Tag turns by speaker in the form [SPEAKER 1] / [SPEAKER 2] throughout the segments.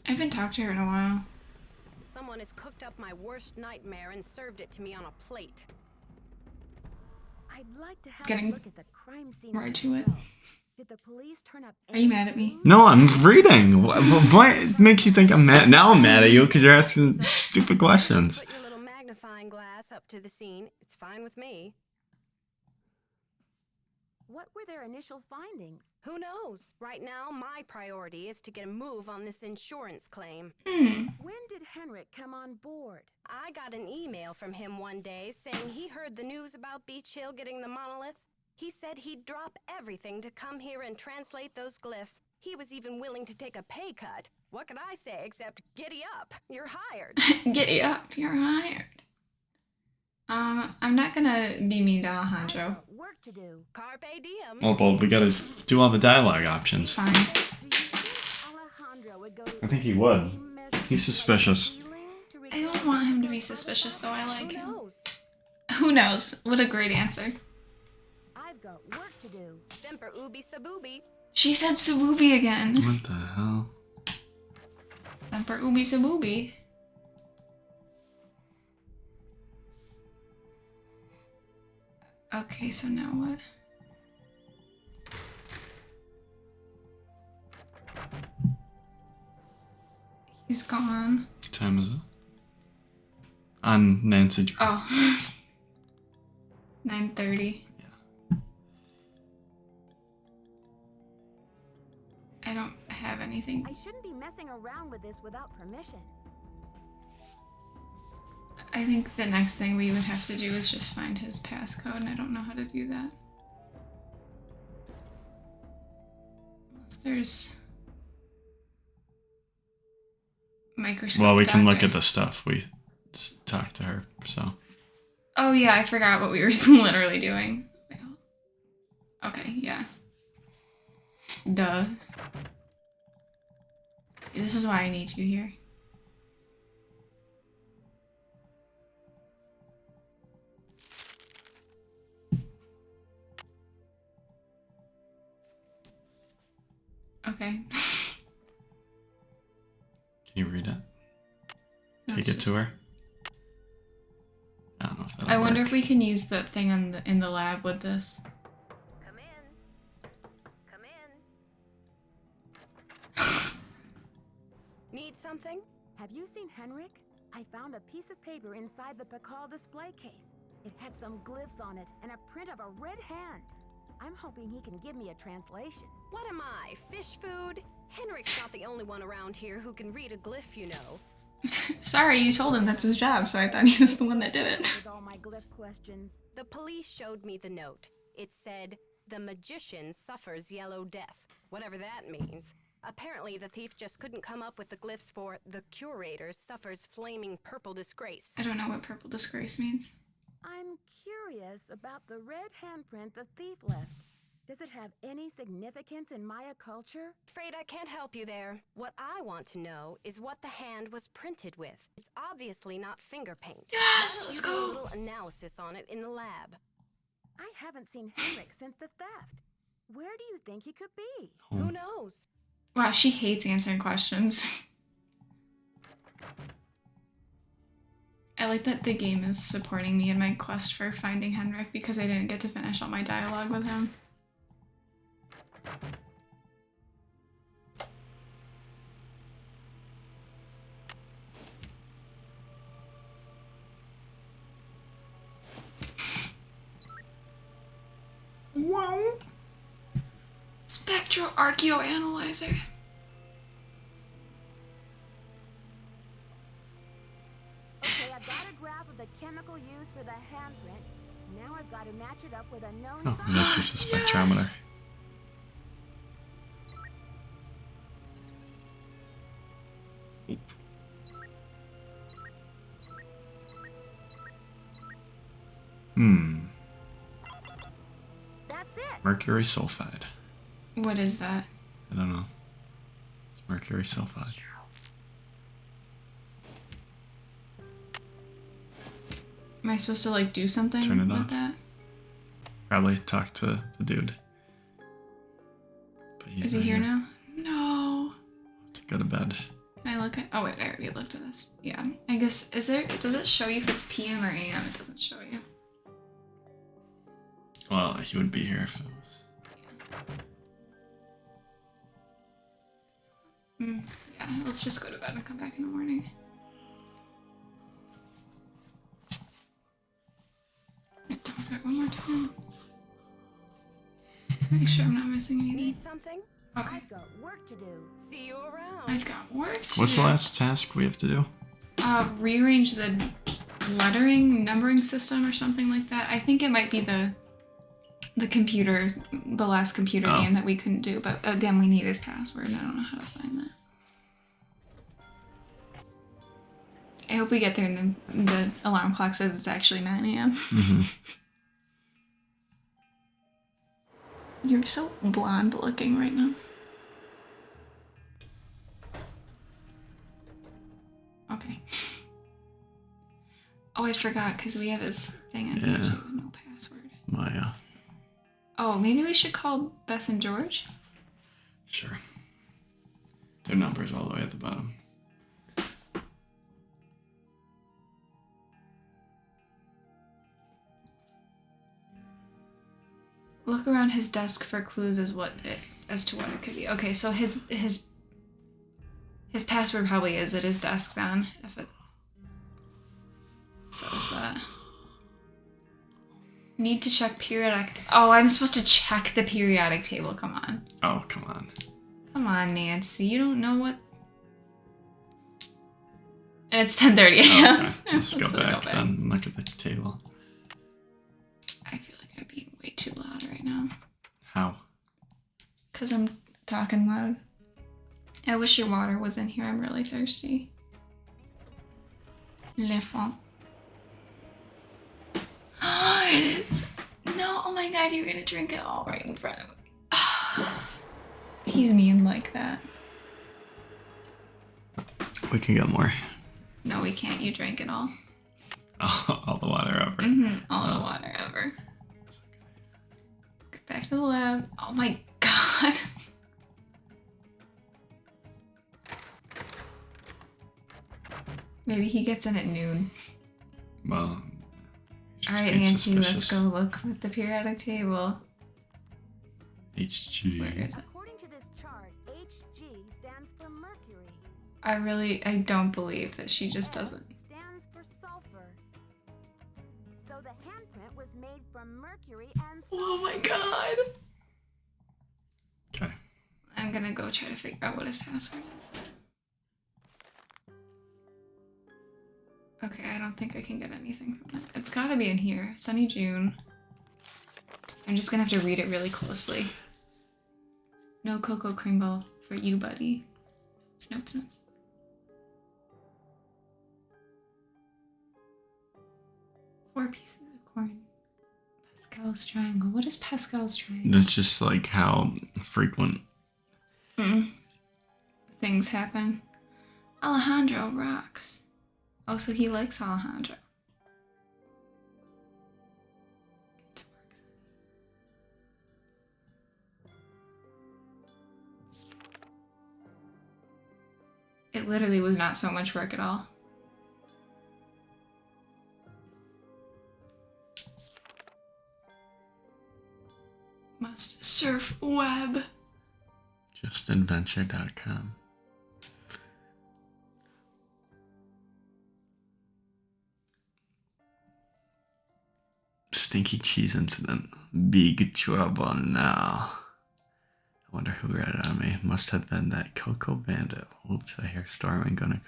[SPEAKER 1] I haven't talked to her in a while.
[SPEAKER 2] Someone has cooked up my worst nightmare and served it to me on a plate.
[SPEAKER 3] I'd like to have
[SPEAKER 1] Getting
[SPEAKER 3] a look at the crime scene
[SPEAKER 1] right to it.
[SPEAKER 3] myself. Did the police turn up?
[SPEAKER 1] Are you mad at me?
[SPEAKER 4] No, I'm reading. What makes you think I'm mad? Now I'm mad at you because you're asking stupid questions.
[SPEAKER 2] Put your little magnifying glass up to the scene. It's fine with me.
[SPEAKER 3] What were their initial findings?
[SPEAKER 2] Who knows? Right now, my priority is to get a move on this insurance claim.
[SPEAKER 3] When did Henrik come on board?
[SPEAKER 2] I got an email from him one day saying he heard the news about Beach Hill getting the monolith. He said he'd drop everything to come here and translate those glyphs. He was even willing to take a pay cut. What could I say except giddy up? You're hired.
[SPEAKER 1] Giddy up, you're hired. I'm not gonna be mean to
[SPEAKER 3] I've
[SPEAKER 1] Alejandro.
[SPEAKER 3] got work to do.
[SPEAKER 2] Carpe diem.
[SPEAKER 4] Oh, well, we gotta do all the dialogue options.
[SPEAKER 1] Fine.
[SPEAKER 3] Do you think Alejandro would go to
[SPEAKER 4] I think he would.
[SPEAKER 3] extreme measures
[SPEAKER 4] He's suspicious.
[SPEAKER 3] like stealing to
[SPEAKER 1] I don't
[SPEAKER 3] recover
[SPEAKER 1] want him to
[SPEAKER 3] his
[SPEAKER 1] be suspicious, though. I like
[SPEAKER 2] Who
[SPEAKER 1] him.
[SPEAKER 2] knows?
[SPEAKER 1] Who knows? What a great answer.
[SPEAKER 3] I've got work to do.
[SPEAKER 2] Semper ubi saboobi.
[SPEAKER 1] She said Sabubi again.
[SPEAKER 4] What the hell?
[SPEAKER 1] Semper Ubi Sabubi. Okay, so now what? He's gone.
[SPEAKER 4] What time is it? On Nancy.
[SPEAKER 1] Oh. 9:30.
[SPEAKER 4] Yeah.
[SPEAKER 1] I don't have anything.
[SPEAKER 3] I shouldn't be messing around with this without permission.
[SPEAKER 1] I think the next thing we would have to do is just find his passcode, and I don't know how to do that. Unless there's microscope.
[SPEAKER 4] Well, we can look
[SPEAKER 1] doctor.
[SPEAKER 4] at the stuff. We talked to her, so.
[SPEAKER 1] Oh yeah, I forgot what we were literally doing. Okay, yeah. Duh. See, this is why I need you here. Okay.
[SPEAKER 4] Can you read it?
[SPEAKER 1] No,
[SPEAKER 4] Take
[SPEAKER 1] it's
[SPEAKER 4] it to her. I don't know if that'll
[SPEAKER 1] I wonder
[SPEAKER 4] work.
[SPEAKER 1] if we can use the thing on in the lab with this.
[SPEAKER 2] Come in. Come in. Need something?
[SPEAKER 3] Have you seen Henrik? I found a piece of paper inside the Pakal display case. It had some glyphs on it and a print of a red hand. I'm hoping he can give me a translation.
[SPEAKER 2] What am I, fish food? Henrik's not the only one around here who can read a glyph, you know.
[SPEAKER 1] Sorry, you told him that's his job, so I thought he was the one that did it.
[SPEAKER 3] With all my glyph questions.
[SPEAKER 2] The police showed me the note. It said, "The magician suffers yellow death," whatever that means. Apparently, the thief just couldn't come up with the glyphs for "the curator suffers flaming purple disgrace."
[SPEAKER 1] I don't know what purple disgrace means.
[SPEAKER 3] I'm curious about the red handprint the thief left. Does it have any significance in Maya culture?
[SPEAKER 2] Afraid I can't help you there. What I want to know is what the hand was printed with. It's obviously not finger paint.
[SPEAKER 1] Yes, let's
[SPEAKER 2] You do a
[SPEAKER 1] go.
[SPEAKER 2] little analysis on it in the lab.
[SPEAKER 3] I haven't seen Henrik since the theft. Where do you think he could be?
[SPEAKER 2] Who knows?
[SPEAKER 1] Wow, she hates answering questions. I like that the game is supporting me in my quest for finding Henrik because I didn't get to finish all my dialogue with him. Wow. Spectroarchaeoanalyzer.
[SPEAKER 3] Okay, I've got a graph of the chemical used for the handprint. Now I've got to match it up with a known
[SPEAKER 4] Oh,
[SPEAKER 3] sign.
[SPEAKER 4] and this is a spectrometer.
[SPEAKER 1] Yes.
[SPEAKER 3] That's it.
[SPEAKER 4] Mercury sulfide.
[SPEAKER 1] What is that?
[SPEAKER 4] I don't know. It's mercury sulfide.
[SPEAKER 1] Am I supposed to like do something
[SPEAKER 4] Turn it
[SPEAKER 1] with
[SPEAKER 4] off.
[SPEAKER 1] that?
[SPEAKER 4] Probably talk to the dude. But he's
[SPEAKER 1] Is he
[SPEAKER 4] not
[SPEAKER 1] here now? No.
[SPEAKER 4] To go to bed.
[SPEAKER 1] Can I look at? Oh wait, I already looked at this. Yeah, I guess does it show you if it's PM or AM? It doesn't show you.
[SPEAKER 4] Well, he would be here if it was.
[SPEAKER 1] Yeah, let's just go to bed and come back in the morning. Don't do it one more time. Make sure I'm not missing anything.
[SPEAKER 2] Need something?
[SPEAKER 1] Okay.
[SPEAKER 3] I've got work to do.
[SPEAKER 2] See you around.
[SPEAKER 1] I've got work to
[SPEAKER 4] What's
[SPEAKER 1] do.
[SPEAKER 4] the last task we have to do?
[SPEAKER 1] Rearrange the lettering, numbering system or something like that. I think it might be the computer, the last computer game that we couldn't do, but again, we need his password and I don't know how to find that. I hope we get there and then the alarm clock says it's actually 9 a.m. You're so blonde looking right now. Okay. Oh, I forgot because we have his thing on here too. No password.
[SPEAKER 4] Maya.
[SPEAKER 1] Oh, maybe we should call Bess and George?
[SPEAKER 4] Sure. Their number's all the way at the bottom.
[SPEAKER 1] Look around his desk for clues as to what it could be. Okay, so his password probably is at his desk then, if it says that. Need to check periodic. Oh, I'm supposed to check the periodic table. Come on.
[SPEAKER 4] Oh, come on.
[SPEAKER 1] Come on, Nancy. You don't know what. And it's 10:30 a.m.
[SPEAKER 4] Oh, okay. Let's go back then and look at the table.
[SPEAKER 1] I feel like I'm being way too loud right now.
[SPEAKER 4] How?
[SPEAKER 1] Because I'm talking loud. I wish your water was in here. I'm really thirsty. Le fond. Oh, it is. No, oh my god, you're gonna drink it all right in front of me. He's mean like that.
[SPEAKER 4] We can get more.
[SPEAKER 1] No, we can't. You drank it all.
[SPEAKER 4] All the water ever.
[SPEAKER 1] All the water ever. Get back to the lab. Oh my god. Maybe he gets in at noon.
[SPEAKER 4] Well.
[SPEAKER 1] Alright, Nancy, let's go look at the periodic table.
[SPEAKER 4] HG.
[SPEAKER 1] Where is it?
[SPEAKER 3] According to this chart, HG stands for Mercury.
[SPEAKER 1] I don't believe that she just doesn't.
[SPEAKER 3] S stands for sulfur. So the handprint was made from mercury and sulfur.
[SPEAKER 1] Oh my god.
[SPEAKER 4] Okay.
[SPEAKER 1] I'm gonna go try to figure out what his password is. Okay, I don't think I can get anything from it. It's gotta be in here. Sunny June. I'm just gonna have to read it really closely. No Cocoa Kringle for you, buddy. Notes. 4 pieces of corn. Pascal's triangle. What is Pascal's triangle?
[SPEAKER 4] That's just like how frequent
[SPEAKER 1] things happen. Alejandro rocks. Oh, so he likes Alejandro. It literally was not so much work at all. Must surf web.
[SPEAKER 4] Justinventure.com. Stinky cheese incident. Big trouble now. I wonder who read it on me. Must have been that Coco Bandit. Oops, I hear Storm and gonna.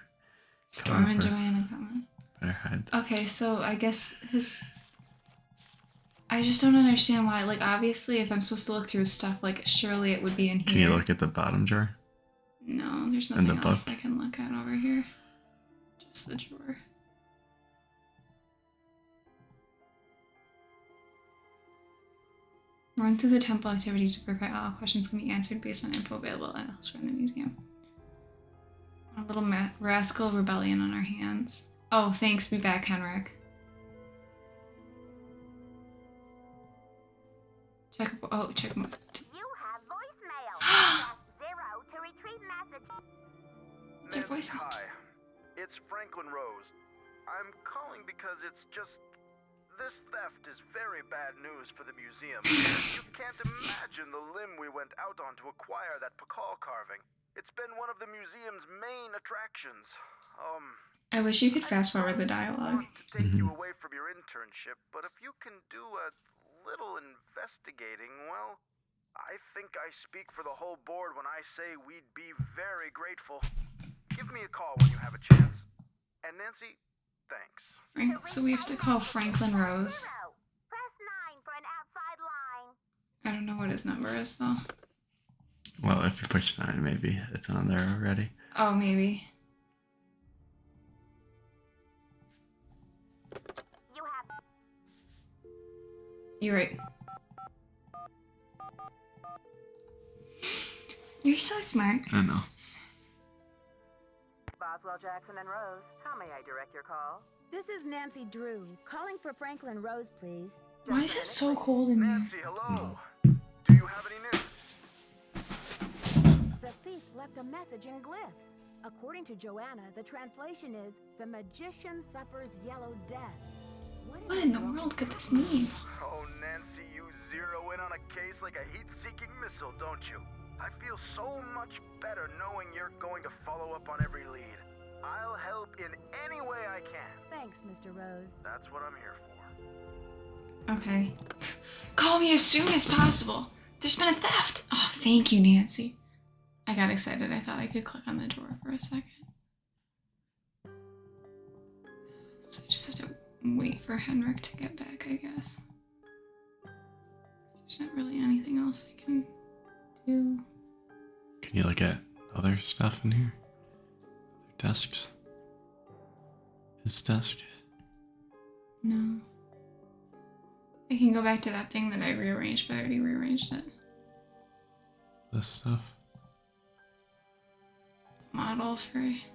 [SPEAKER 1] Storm and Joanna coming.
[SPEAKER 4] Better hide.
[SPEAKER 1] Okay, so I guess I just don't understand why. Like, obviously, if I'm supposed to look through his stuff, like, surely it would be in here.
[SPEAKER 4] Can you look at the bottom drawer?
[SPEAKER 1] No, there's
[SPEAKER 4] In
[SPEAKER 1] nothing
[SPEAKER 4] the
[SPEAKER 1] else
[SPEAKER 4] book?
[SPEAKER 1] I can look at over here. Just the drawer. Run through the temple activities to verify all questions can be answered based on info available elsewhere in the museum. A little rascal rebellion on our hands. Oh, thanks. Be back, Henrik. Check. Oh, check.
[SPEAKER 5] You have voicemail. Press 0 to retrieve message.
[SPEAKER 1] It's her voice.
[SPEAKER 5] Hi, it's Franklin Rose. I'm calling because it's just... This theft is very bad news for the museum. You can't imagine the limb we went out on to acquire that Pakal carving. It's been one of the museum's main attractions.
[SPEAKER 1] I wish you could fast forward the dialogue.
[SPEAKER 5] I want to take you away from your internship, but if you can do a little investigating, well, I think I speak for the whole board when I say we'd be very grateful. Give me a call when you have a chance. And Nancy, thanks.
[SPEAKER 1] So we have to call Franklin Rose.
[SPEAKER 3] Press 9 for an outside line.
[SPEAKER 1] I don't know what his number is though.
[SPEAKER 4] Well, if you push 9, maybe it's on there already.
[SPEAKER 1] Oh, maybe.
[SPEAKER 3] You have
[SPEAKER 1] You're right. You're so smart.
[SPEAKER 4] I know.
[SPEAKER 6] Boswell, Jackson, and Rose. How may I direct your call?
[SPEAKER 3] This is Nancy Drew, calling for Franklin Rose, please.
[SPEAKER 1] Why is it so cold in here?
[SPEAKER 5] Nancy, hello. Do you have any news?
[SPEAKER 3] The thief left a message in glyphs. According to Joanna, the translation is, "The magician suffers yellow death."
[SPEAKER 1] What in the world could this mean?
[SPEAKER 5] Oh, Nancy, you zero in on a case like a heat-seeking missile, don't you? I feel so much better knowing you're going to follow up on every lead. I'll help in any way I can.
[SPEAKER 3] Thanks, Mr. Rose.
[SPEAKER 5] That's what I'm here for.
[SPEAKER 1] Okay. Call me as soon as possible. There's been a theft. Oh, thank you, Nancy. I got excited. I thought I could click on the drawer for a second. So I just have to wait for Henrik to get back, I guess. There's not really anything else I can do.
[SPEAKER 4] Can you look at other stuff in here? Desks? His desk?
[SPEAKER 1] No. I can go back to that thing that I rearranged, but I already rearranged it.
[SPEAKER 4] This stuff?
[SPEAKER 1] Model free.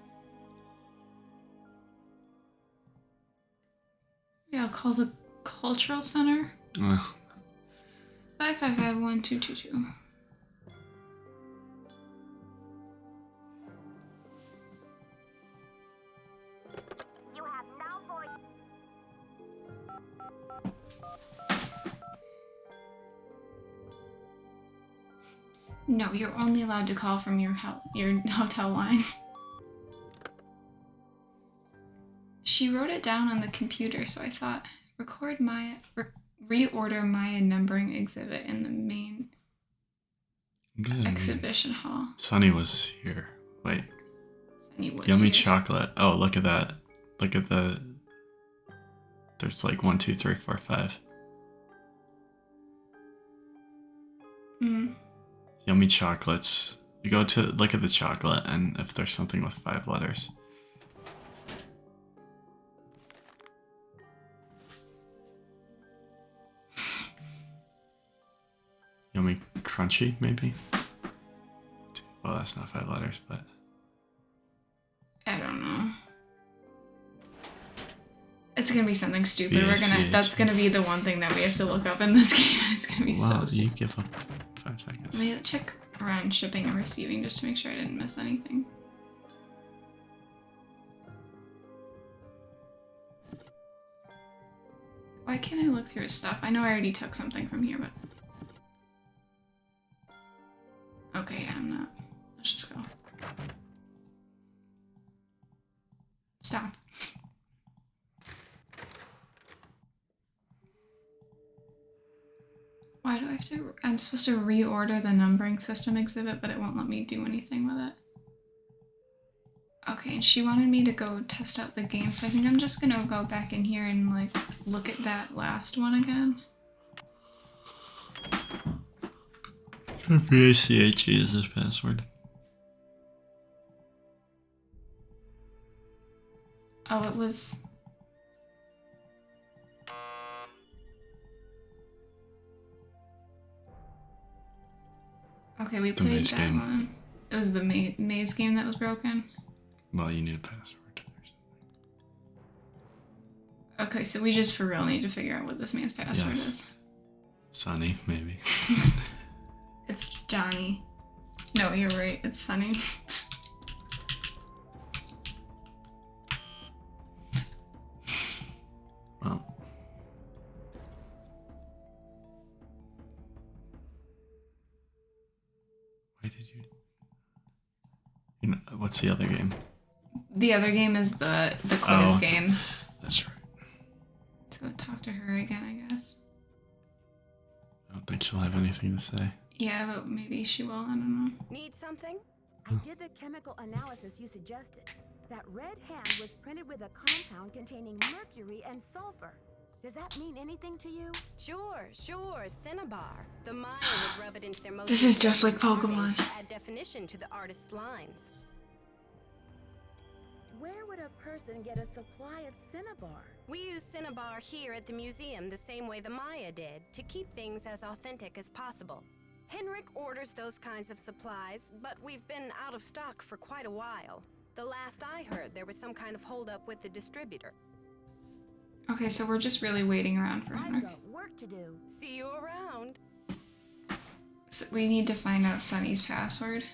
[SPEAKER 1] Yeah, I'll call the Cultural Center. 555-1222.
[SPEAKER 3] You have no voice.
[SPEAKER 1] No, you're only allowed to call from your hotel line. She wrote it down on the computer, so I thought, reorder Maya numbering exhibit in the main exhibition hall.
[SPEAKER 4] Sonny was here. Wait.
[SPEAKER 1] Sonny was
[SPEAKER 4] Yummy
[SPEAKER 1] here.
[SPEAKER 4] chocolate. Oh, look at that. Look at the... There's like 1, 2, 3, 4, 5. Yummy chocolates. You go to look at the chocolate, and if there's something with 5 letters. Yummy crunchy, maybe? Well, that's not 5 letters, but...
[SPEAKER 1] I don't know. It's gonna be something stupid.
[SPEAKER 4] BACH.
[SPEAKER 1] That's gonna be the one thing that we have to look up in this game. It's gonna be so
[SPEAKER 4] Well, you
[SPEAKER 1] stupid.
[SPEAKER 4] give up 5 seconds.
[SPEAKER 1] Let me check around shipping and receiving just to make sure I didn't miss anything. Why can't I look through his stuff? I know I already took something from here, but... Okay, yeah, I'm not. Let's just go. Stop. Why do I have to... I'm supposed to reorder the numbering system exhibit, but it won't let me do anything with it. Okay, and she wanted me to go test out the game, so I think I'm just gonna go back in here and, like, look at that last one again.
[SPEAKER 4] BACH is his password.
[SPEAKER 1] Oh, it was... Okay, we
[SPEAKER 4] The
[SPEAKER 1] played
[SPEAKER 4] maze
[SPEAKER 1] that
[SPEAKER 4] game.
[SPEAKER 1] one. It was the maze game that was broken.
[SPEAKER 4] Well, you need a password.
[SPEAKER 1] Okay, so we just for real need to figure out what this man's password
[SPEAKER 4] Yes.
[SPEAKER 1] is.
[SPEAKER 4] Sonny, maybe.
[SPEAKER 1] It's Johnny. No, you're right. It's Sonny.
[SPEAKER 4] Well. Why did you... You know, what's the other game?
[SPEAKER 1] The other game is the quiz game.
[SPEAKER 4] That's right.
[SPEAKER 1] Let's go talk to her again, I guess.
[SPEAKER 4] I don't think she'll have anything to say.
[SPEAKER 1] Yeah, but maybe she will. I don't know.
[SPEAKER 2] Need something?
[SPEAKER 3] I did the chemical analysis you suggested. That red hand was printed with a compound containing mercury and sulfur. Does that mean anything to you?
[SPEAKER 2] Sure, Cinnabar. The Maya would rub it into their most...
[SPEAKER 1] This is just like Pokemon.
[SPEAKER 2] to add definition to the artist's lines.
[SPEAKER 3] Where would a person get a supply of cinnabar?
[SPEAKER 2] We use Cinnabar here at the museum the same way the Maya did, to keep things as authentic as possible. Henrik orders those kinds of supplies, but we've been out of stock for quite a while. The last I heard, there was some kind of holdup with the distributor.
[SPEAKER 1] Okay, so we're just really waiting around for
[SPEAKER 3] I've
[SPEAKER 1] Henrik.
[SPEAKER 3] got work to do.
[SPEAKER 2] See you around.
[SPEAKER 1] So we need to find out Sonny's password.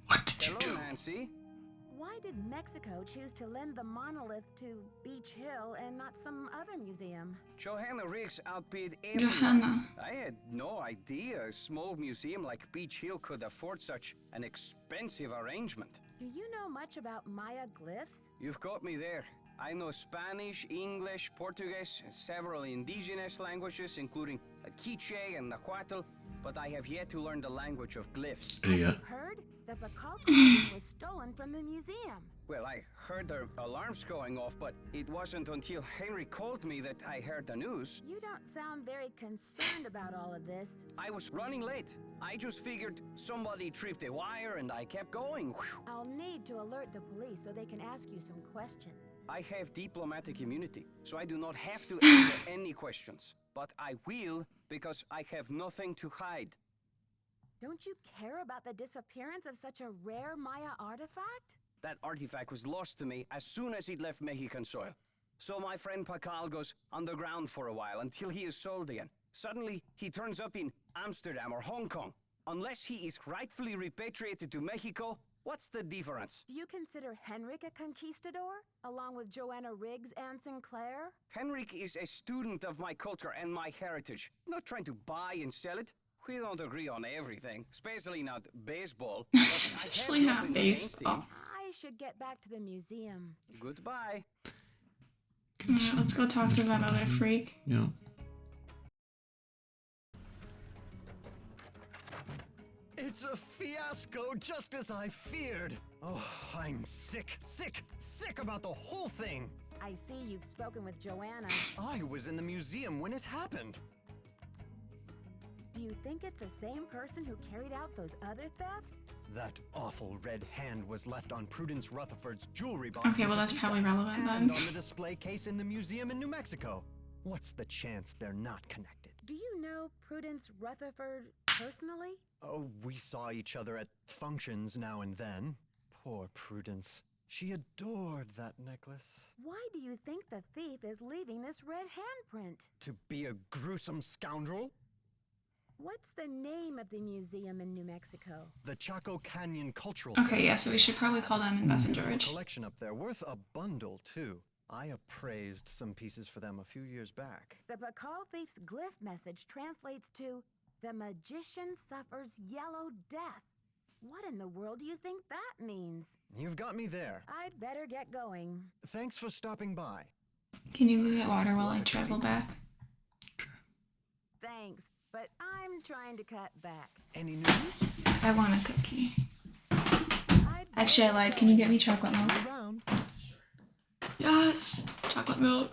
[SPEAKER 4] What did you do?
[SPEAKER 7] Hello, Nancy.
[SPEAKER 3] Why did Mexico choose to lend the monolith to Beach Hill and not some other museum?
[SPEAKER 7] Johanna Riggs outbid everyone.
[SPEAKER 1] Johanna.
[SPEAKER 7] I had no idea a small museum like Beach Hill could afford such an expensive arrangement.
[SPEAKER 3] Do you know much about Maya glyphs?
[SPEAKER 7] You've got me there. I know Spanish, English, Portuguese, several indigenous languages, including Quiche and Nahuatl, but I have yet to learn the language of glyphs.
[SPEAKER 4] Yeah.
[SPEAKER 3] Heard? The Bacall collection was stolen from the museum.
[SPEAKER 7] Well, I heard the alarms going off, but it wasn't until Henry called me that I heard the news.
[SPEAKER 3] You don't sound very concerned about all of this.
[SPEAKER 7] I was running late. I just figured somebody tripped a wire and I kept going. Whew.
[SPEAKER 3] I'll need to alert the police so they can ask you some questions.
[SPEAKER 7] I have diplomatic immunity, so I do not have to answer any questions. But I will, because I have nothing to hide.
[SPEAKER 3] Don't you care about the disappearance of such a rare Maya artifact?
[SPEAKER 7] That artifact was lost to me as soon as it left Mexican soil. So my friend Pacal goes underground for a while until he is sold again. Suddenly, he turns up in Amsterdam or Hong Kong. Unless he is rightfully repatriated to Mexico, what's the difference?
[SPEAKER 3] Do you consider Henrik a conquistador, along with Joanna Riggs and Sinclair?
[SPEAKER 7] Henrik is a student of my culture and my heritage, not trying to buy and sell it. We don't agree on everything, especially not baseball. but I have
[SPEAKER 1] Especially not
[SPEAKER 7] nothing against him.
[SPEAKER 1] baseball.
[SPEAKER 3] I should get back to the museum.
[SPEAKER 7] Goodbye.
[SPEAKER 1] Alright, let's go talk to that other freak.
[SPEAKER 4] Yeah.
[SPEAKER 8] It's a fiasco, just as I feared. Oh, I'm sick about the whole thing.
[SPEAKER 3] I see you've spoken with Joanna.
[SPEAKER 8] I was in the museum when it happened.
[SPEAKER 3] Do you think it's the same person who carried out those other thefts?
[SPEAKER 8] That awful red hand was left on Prudence Rutherford's jewelry box.
[SPEAKER 1] Okay, well
[SPEAKER 8] in
[SPEAKER 1] that's
[SPEAKER 8] Topeka,
[SPEAKER 1] probably relevant
[SPEAKER 8] and
[SPEAKER 1] then.
[SPEAKER 8] on the display case in the museum in New Mexico. What's the chance they're not connected?
[SPEAKER 3] Do you know Prudence Rutherford personally?
[SPEAKER 8] Oh, we saw each other at functions now and then. Poor Prudence. She adored that necklace.
[SPEAKER 3] Why do you think the thief is leaving this red handprint?
[SPEAKER 8] To be a gruesome scoundrel?
[SPEAKER 3] What's the name of the museum in New Mexico?
[SPEAKER 8] The Chaco Canyon Cultural
[SPEAKER 1] Okay, yeah, so we should probably call them and Bess George.
[SPEAKER 8] collection up there, worth a bundle too. I appraised some pieces for them a few years back.
[SPEAKER 3] The Bacall thief's glyph message translates to, "The magician suffers yellow death." What in the world do you think that means?
[SPEAKER 8] You've got me there.
[SPEAKER 3] I'd better get going.
[SPEAKER 8] Thanks for stopping by.
[SPEAKER 1] Can you go get water while I travel back?
[SPEAKER 3] Thanks, but I'm trying to cut back.
[SPEAKER 8] Any news?
[SPEAKER 1] I want a cookie.
[SPEAKER 3] I'd
[SPEAKER 1] Actually, I
[SPEAKER 3] better
[SPEAKER 1] lied.
[SPEAKER 3] go.
[SPEAKER 1] Can you get me chocolate
[SPEAKER 8] See you
[SPEAKER 1] milk?
[SPEAKER 8] around.
[SPEAKER 1] Yes! Chocolate milk.